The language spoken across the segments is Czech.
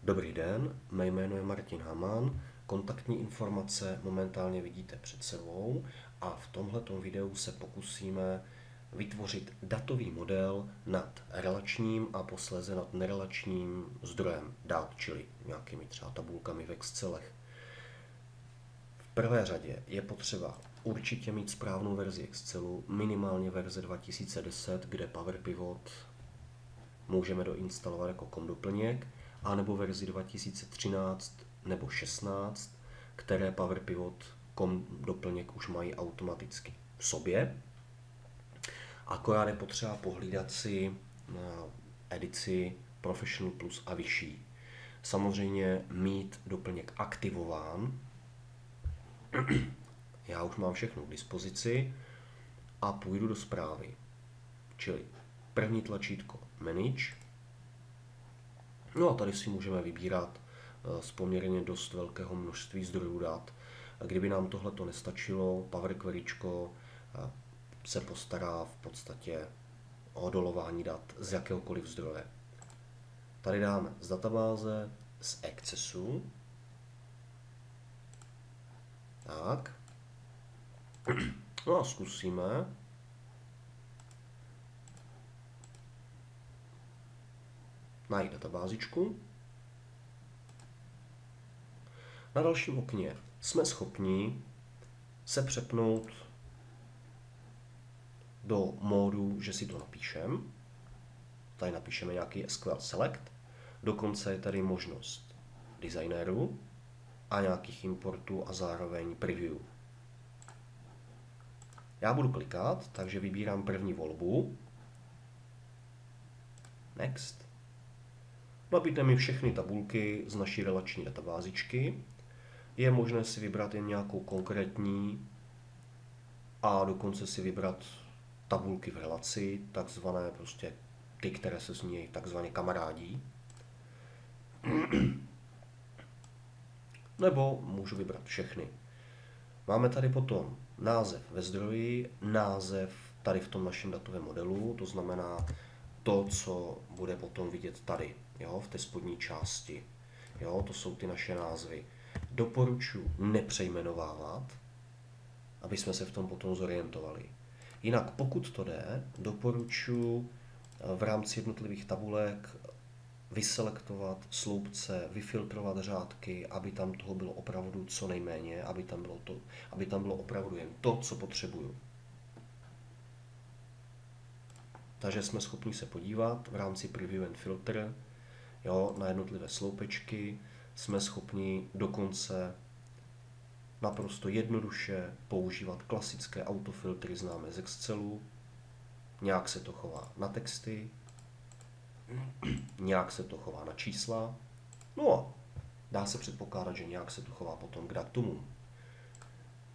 Dobrý den, mé jméno je Martin Hamann, kontaktní informace momentálně vidíte před sebou a v tomhletom videu se pokusíme vytvořit datový model nad relačním a posléze nad nerelačním zdrojem dat, čili nějakými třeba tabulkami v Excelech. V prvé řadě je potřeba určitě mít správnou verzi Excelu, minimálně verze 2010, kde Power Pivot můžeme doinstalovat jako komdoplněk, anebo verzi 2013 nebo 16, které Power Pivot doplněk už mají automaticky v sobě. Akorát je potřeba pohlídat si na edici Professional Plus a vyšší. Samozřejmě mít doplněk aktivován. Já už mám všechno k dispozici a půjdu do zprávy. Čili první tlačítko Manage. No a tady si můžeme vybírat z poměrně dost velkého množství zdrojů dat. Kdyby nám tohleto nestačilo, Power Queryčko se postará v podstatě o dolování dat z jakéhokoliv zdroje. Tady dáme z databáze, z Accessu. Tak. No a zkusíme. Najít databázičku. Na dalším okně jsme schopni se přepnout do módu, že si to napíšeme. Tady napíšeme nějaký SQL Select. Dokonce je tady možnost designéru a nějakých importů a zároveň preview. Já budu klikat, takže vybírám první volbu. Next. Nabídne mi všechny tabulky z naší relační databázičky. Je možné si vybrat jen nějakou konkrétní a dokonce si vybrat tabulky v relaci, takzvané prostě ty, které se s ní takzvaně kamarádí. Nebo můžu vybrat všechny. Máme tady potom název ve zdroji, název tady v tom našem datovém modelu, to znamená to, co bude potom vidět tady, jo, v té spodní části. Jo, to jsou ty naše názvy. Doporučuji nepřejmenovávat, aby jsme se v tom potom zorientovali. Jinak pokud to jde, doporučuji v rámci jednotlivých tabulek vyselektovat sloupce, vyfiltrovat řádky, aby tam toho bylo opravdu co nejméně, aby tam bylo opravdu jen to, co potřebuju. Takže jsme schopni se podívat v rámci Preview and Filter, jo, na jednotlivé sloupečky. Jsme schopni dokonce naprosto jednoduše používat klasické autofiltry známé z Excelu. Nějak se to chová na texty, nějak se to chová na čísla. No a dá se předpokládat, že nějak se to chová potom k datům.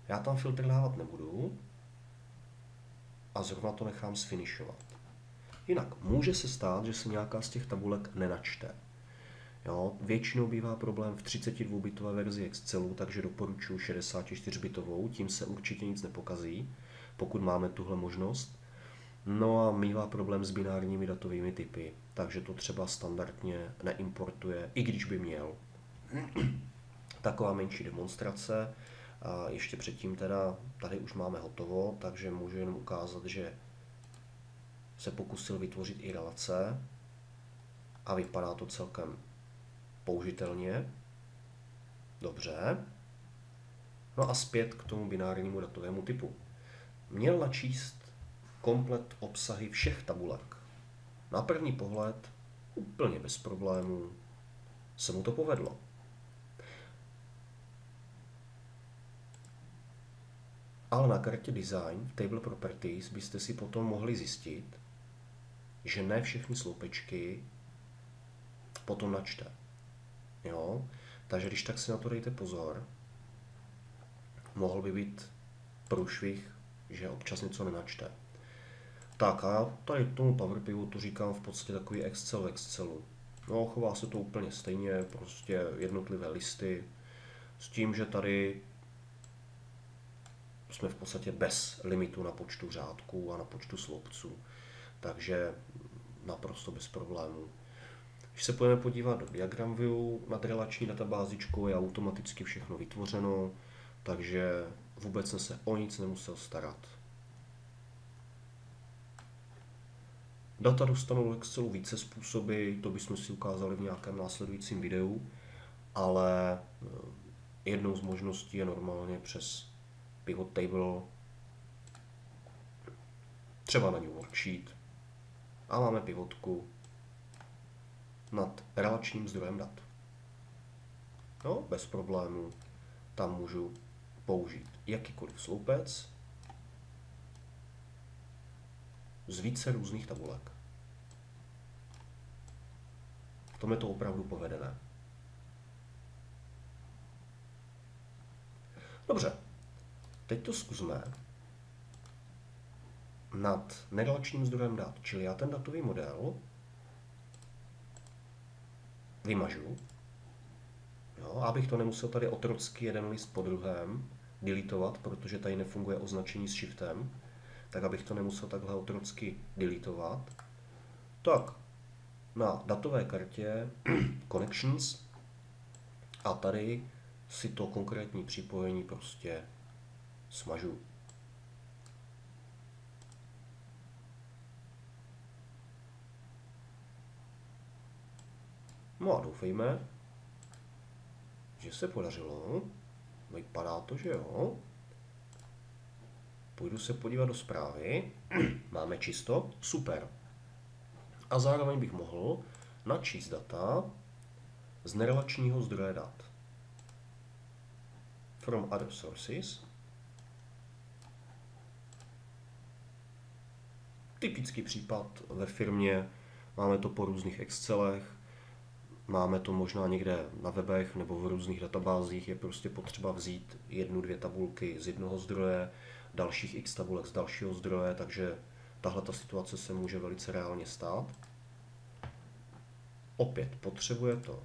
Já tam filtr dávat nebudu a zrovna to nechám sfinišovat. Jinak může se stát, že se nějaká z těch tabulek nenačte. Jo, většinou bývá problém v 32-bitové verzi Excelu, takže doporučuji 64-bitovou, tím se určitě nic nepokazí, pokud máme tuhle možnost. No a mívá problém s binárními datovými typy, takže to třeba standardně neimportuje, i když by měl. Taková menší demonstrace. A ještě předtím teda, tady už máme hotovo, takže můžu jenom ukázat, že se pokusil vytvořit i relace a vypadá to celkem použitelně. Dobře. No a zpět k tomu binárnímu datovému typu. Měl načíst komplet obsahy všech tabulek. Na první pohled, úplně bez problémů, se mu to povedlo. Ale na kartě Design v Table Properties byste si potom mohli zjistit, že ne všechny sloupečky potom načte. Jo? Takže když tak si na to dejte pozor, mohl by být průšvih, že občas něco nenačte. Tak a já tady tomu Power Pivotu říkám v podstatě takový Excel v Excelu. No, chová se to úplně stejně, prostě jednotlivé listy, s tím, že tady jsme v podstatě bez limitu na počtu řádků a na počtu sloupců, takže naprosto bez problémů. Když se budeme podívat do Diagram View, nad relační databázičkou je automaticky všechno vytvořeno, takže vůbec jsem se o nic nemusel starat. Data dostanou do Excelu více způsoby, to bychom si ukázali v nějakém následujícím videu, ale jednou z možností je normálně přes pivot table, třeba na new worksheet, a máme pivotku nad relačním zdrojem dat. No, bez problémů. Tam můžu použít jakýkoliv sloupec z více různých tabulek. V tom je to opravdu povedené. Dobře, teď to zkusme nad nerelačním zdrojem dat, čili já ten datový model vymažu, jo, abych to nemusel tady otrocky jeden list po druhém deletovat, protože tady nefunguje označení s shiftem, tak abych to nemusel takhle otrocky deletovat. Tak, na datové kartě Connections a tady si to konkrétní připojení prostě smažu. No a doufejme, že se podařilo. Vypadá to, že jo. Půjdu se podívat do zprávy. Máme čisto. Super. A zároveň bych mohl načíst data z nerelačního zdroje dat. From other sources. Typický případ ve firmě. Máme to po různých Excelech. Máme to možná někde na webech nebo v různých databázích, je prostě potřeba vzít jednu, dvě tabulky z jednoho zdroje, dalších x tabulek z dalšího zdroje, takže tahle ta situace se může velice reálně stát. Opět potřebuje to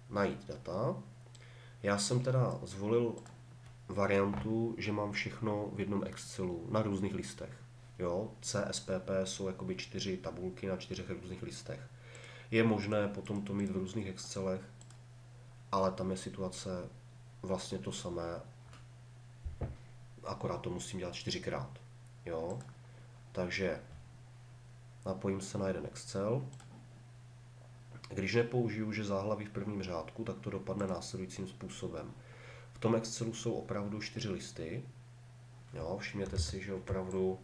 najít data. Já jsem teda zvolil variantu, že mám všechno v jednom Excelu na různých listech. Jo? CSPP jsou jakoby 4 tabulky na 4 různých listech. Je možné potom to mít v různých Excelech, ale tam je situace vlastně to samé, akorát to musím dělat 4krát. Jo? Takže napojím se na jeden Excel. Když nepoužiju, že záhlaví v prvním řádku, tak to dopadne následujícím způsobem. V tom Excelu jsou opravdu 4 listy. Jo? Všimněte si, že opravdu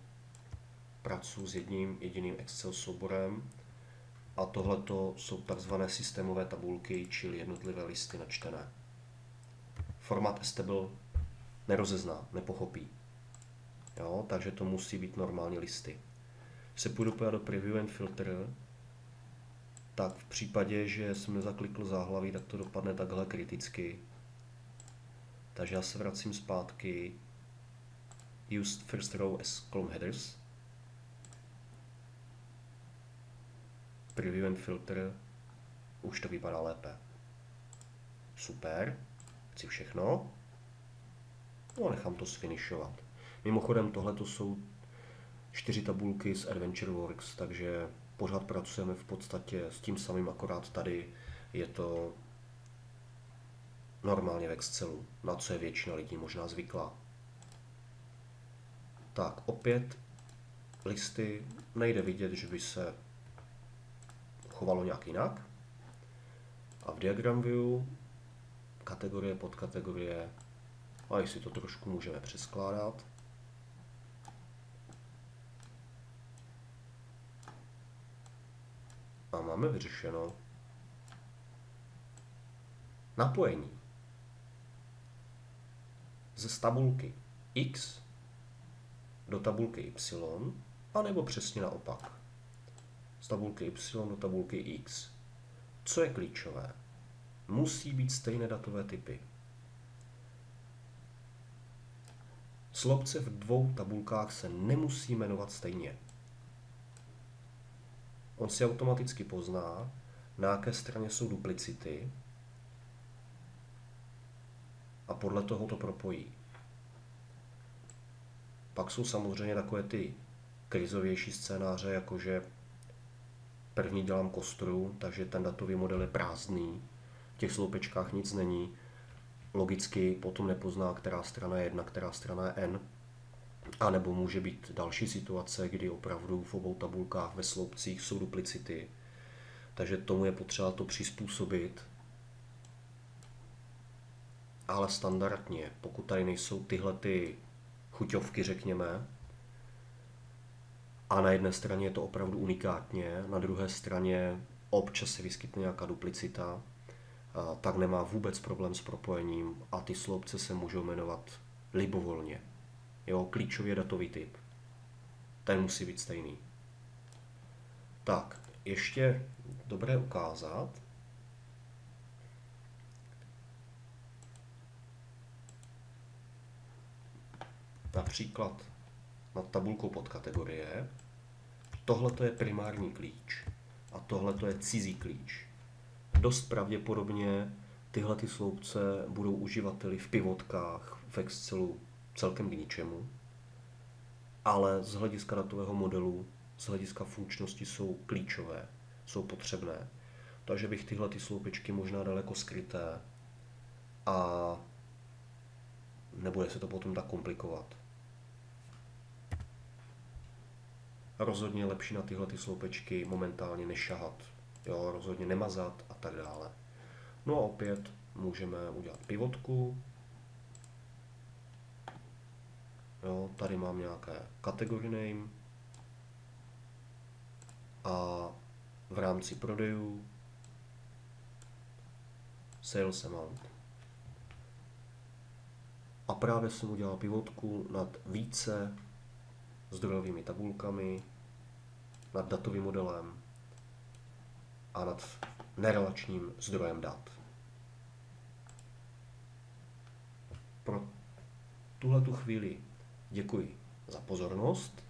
pracuji s jedním jediným Excel souborem. A tohleto jsou takzvané systémové tabulky, čili jednotlivé listy načtené. Format stable nerozezná, nepochopí. Jo, takže to musí být normální listy. Když se půjdu podívat do Preview and Filter, tak v případě, že jsem nezaklikl záhlaví, tak to dopadne takhle kriticky. Takže já se vracím zpátky. Use first row as column headers. Preview and Filter, už to vypadá lépe. Super, chci všechno. No a nechám to sfinišovat. Mimochodem, tohle jsou 4 tabulky z AdventureWorks, takže pořád pracujeme v podstatě s tím samým, akorát tady je to normálně v Excelu, na co je většina lidí možná zvyklá. Tak, opět listy nejde vidět, že by se chovalo nějak jinak. A v Diagram View kategorie, podkategorie, a jestli to trošku můžeme přeskládat. A máme vyřešeno napojení z tabulky X do tabulky Y, anebo přesně naopak. Z tabulky Y do tabulky X. Co je klíčové? Musí být stejné datové typy. Sloupce v 2 tabulkách se nemusí jmenovat stejně. On si automaticky pozná, na jaké straně jsou duplicity a podle toho to propojí. Pak jsou samozřejmě takové ty krizovější scénáře, jakože První dělám kostru, takže ten datový model je prázdný. V těch sloupečkách nic není. Logicky potom nepozná, která strana je 1, která strana je n. A nebo může být další situace, kdy opravdu v obou tabulkách ve sloupcích jsou duplicity. Takže tomu je potřeba to přizpůsobit. Ale standardně, pokud tady nejsou tyhle ty chuťovky, řekněme, a na jedné straně je to opravdu unikátně, na druhé straně občas se vyskytne nějaká duplicita, tak nemá vůbec problém s propojením a ty sloupce se můžou jmenovat libovolně. Jo, klíčový je datový typ. Ten musí být stejný. Tak, ještě dobré ukázat. Například nad tabulkou podkategorie. Tohle je primární klíč a tohle je cizí klíč. Dost pravděpodobně tyhle ty sloupce budou uživateli v pivotkách v Excelu celkem k ničemu, ale z hlediska datového modelu, z hlediska funkčnosti jsou klíčové, jsou potřebné. Takže bych tyhle ty sloupečky možná dal jako skryté a nebude se to potom tak komplikovat. Rozhodně je lepší na tyhle ty sloupečky momentálně nešahat, jo, rozhodně nemazat a tak dále. No a opět můžeme udělat pivotku. Jo, tady mám nějaké category name a v rámci prodejů sales amount. A právě jsem udělal pivotku nad více zdrojovými tabulkami, nad datovým modelem a nad nerelačním zdrojem dat. Pro tuhletu chvíli děkuji za pozornost.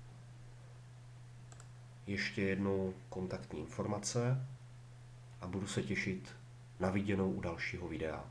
Ještě jednou kontaktní informace a budu se těšit na viděnou u dalšího videa.